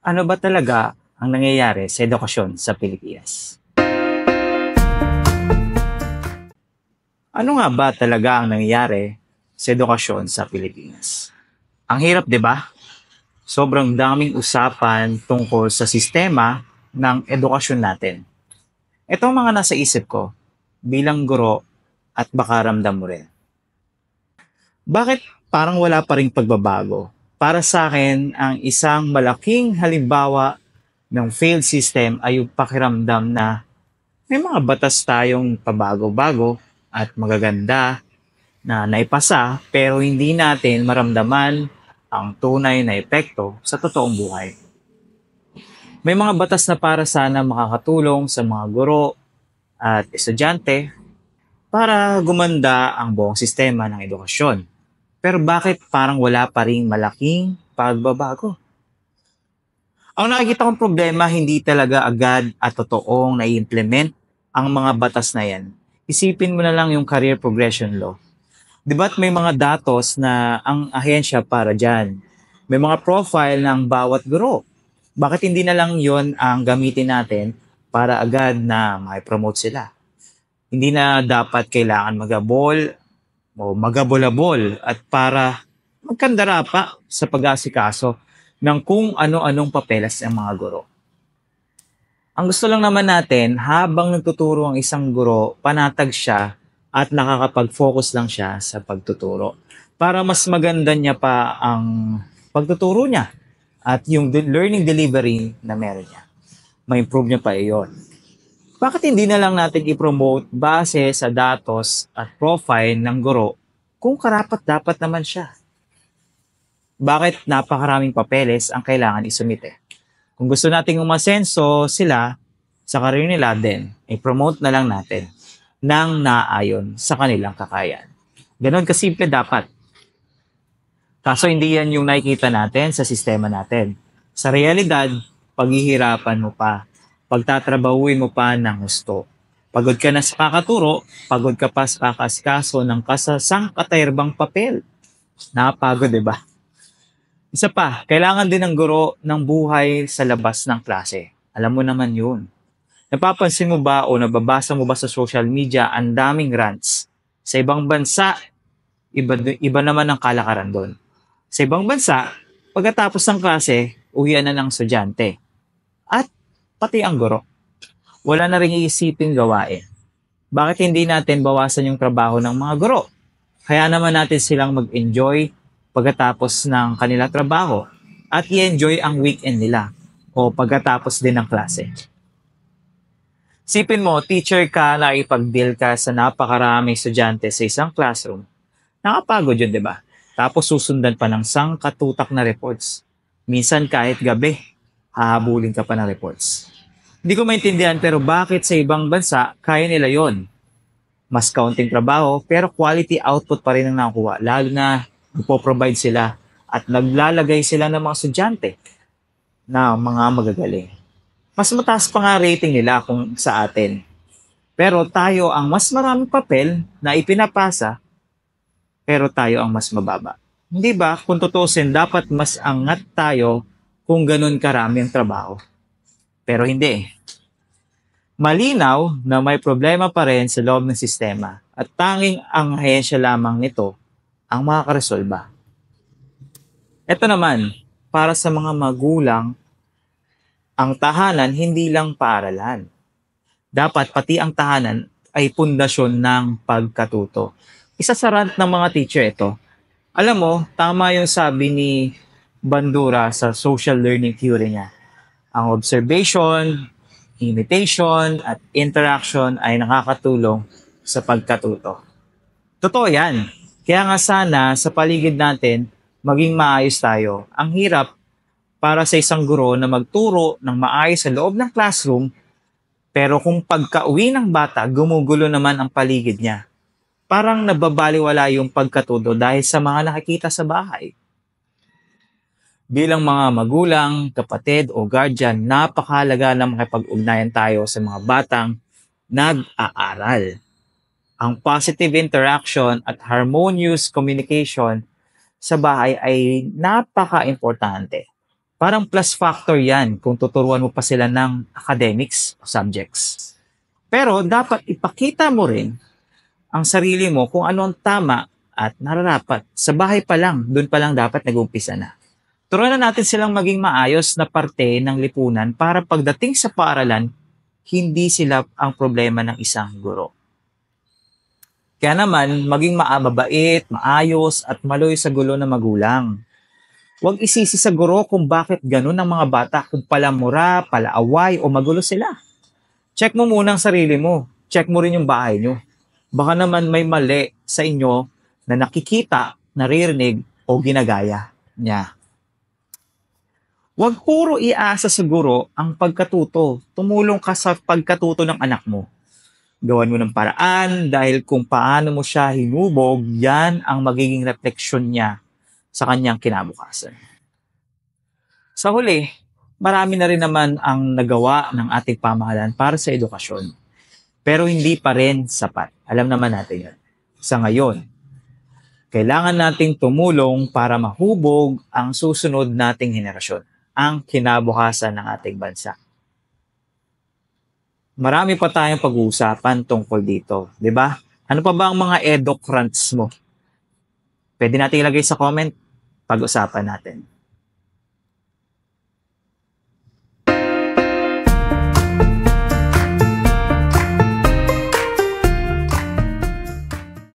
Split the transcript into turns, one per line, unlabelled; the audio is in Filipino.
Ano ba talaga ang nangyayari sa edukasyon sa Pilipinas? Ano nga ba talaga ang nangyayari sa edukasyon sa Pilipinas? Ang hirap, 'di ba? Sobrang daming usapan tungkol sa sistema ng edukasyon natin. Ito ang mga nasa isip ko bilang guro at baka ramdam mo rin. Bakit parang wala pa ring pagbabago? Para sa akin, ang isang malaking halimbawa ng failed system ay yung pakiramdam na may mga batas tayong pabago-bago at magaganda na naipasa pero hindi natin maramdaman ang tunay na epekto sa totoong buhay. May mga batas na para sana makakatulong sa mga guro at estudyante para gumanda ang buong sistema ng edukasyon. Pero bakit parang wala pa ring malaking pagbabago? Ang nakikita kong problema, hindi talaga agad at totoong nai-implement ang mga batas na yan. Isipin mo na lang yung career progression law. Di ba't may mga datos na ang ahensya para dyan? May mga profile ng bawat guro. Bakit hindi na lang yon ang gamitin natin para agad na mai-promote sila? Hindi na dapat kailangan magabol o magabol-abol at para magkandara pa sa pag-asikaso ng kung ano-anong papeles ang mga guro. Ang gusto lang naman natin, habang nagtuturo ang isang guro, panatag siya at nakakapag-focus lang siya sa pagtuturo para mas maganda niya pa ang pagtuturo niya at yung learning delivery na meron niya. Ma-improve niya pa iyon. Bakit hindi na lang natin i-promote base sa datos at profile ng guro kung karapat-dapat naman siya? Bakit napakaraming papeles ang kailangan isumite? Kung gusto nating umasenso sila sa career nila din, i-promote na lang natin nang naayon sa kanilang kakayahan. Ganon kasimple dapat. Kaso hindi yan yung nakikita natin sa sistema natin. Sa realidad, paghihirapan mo pa, pagtatrabahuin mo pa ng gusto. Pagod ka na sa kakaturo, pagod ka pa sa kakasikaso ng kasasang katayrbang papel. Napagod, di ba? Isa pa, kailangan din ng guro ng buhay sa labas ng klase. Alam mo naman yun. Napapansin mo ba o nababasa mo ba sa social media ang daming rants? Sa ibang bansa, iba naman ang kalakaran doon. Sa ibang bansa, pagkatapos ng klase, uwian na ng estudyante. At pati ang guro. Wala na rin iisipin gawain. Bakit hindi natin bawasan yung trabaho ng mga guro? Kaya naman natin silang mag-enjoy pagkatapos ng kanila trabaho at i-enjoy ang weekend nila o pagkatapos din ng klase. Sipin mo, teacher ka na ipag-deal ka sa napakaraming estudyante sa isang classroom. Nakapagod yun, di ba? Tapos susundan pa ng sangkatutak na reports. Minsan kahit gabi, hahabulin ka pa ng reports. Hindi ko maintindihan pero bakit sa ibang bansa kaya nila yon? Mas kaunting trabaho pero quality output pa rin ang nakuha. Lalo na nagpo-provide sila at naglalagay sila ng mga estudyante na mga magagaling. Mas mataas pa nga rating nila kung sa atin. Pero tayo ang mas maraming papel na ipinapasa, pero tayo ang mas mababa. Hindi ba, kung tutusin, dapat mas angat tayo kung ganun karami ang trabaho. Pero hindi. Malinaw na may problema pa rin sa loob ng sistema at tanging ang ahensya lamang nito ang makakaresolba. Ito naman, para sa mga magulang, ang tahanan hindi lang paaralan. Dapat pati ang tahanan ay pundasyon ng pagkatuto. Isa sa rant ng mga teacher ito. Alam mo, tama yung sabi ni Bandura sa social learning theory niya. Ang observation, imitation, at interaction ay nakakatulong sa pagkatuto. Totoo yan. Kaya nga sana sa paligid natin, maging maayos tayo. Ang hirap para sa isang guro na magturo ng maayos sa loob ng classroom, pero kung pagka-uwi ng bata, gumugulo naman ang paligid niya. Parang nababaliwala yung pagkatuto dahil sa mga nakikita sa bahay. Bilang mga magulang, kapatid o guardian, napakahalaga na makipag-ugnayan tayo sa mga batang nag-aaral. Ang positive interaction at harmonious communication sa bahay ay napaka-importante. Parang plus factor yan kung tuturuan mo pa sila ng academics o subjects. Pero dapat ipakita mo rin ang sarili mo kung ano ang tama at nararapat. Sa bahay pa lang, doon pa lang dapat nag-umpisa na. Turuan na natin silang maging maayos na parte ng lipunan para pagdating sa paaralan, hindi sila ang problema ng isang guro. Kaya naman, maging mabait, maayos, at maloy sa gulo ng magulang. Huwag isisi sa guro kung bakit ganun ang mga bata kung palamura, palaaway, o magulo sila. Check mo muna ang sarili mo. Check mo rin yung bahay nyo. Baka naman may mali sa inyo na nakikita, naririnig, o ginagaya niya. Huwag puro iasa sa guro ang pagkatuto. Tumulong ka sa pagkatuto ng anak mo. Gawan mo ng paraan dahil kung paano mo siya hinubog, yan ang magiging refleksyon niya sa kanyang kinabukasan. Sa huli, marami na rin naman ang nagawa ng ating pamahalaan para sa edukasyon. Pero hindi pa rin sapat. Alam naman natin yan. Sa ngayon, kailangan nating tumulong para mahubog ang susunod nating henerasyon, ang kinabukasan ng ating bansa. Marami pa tayong pag-uusapan tungkol dito, di ba? Ano pa ba ang mga edocrants mo? Pwede natin ilagay sa comment, pag-usapan natin.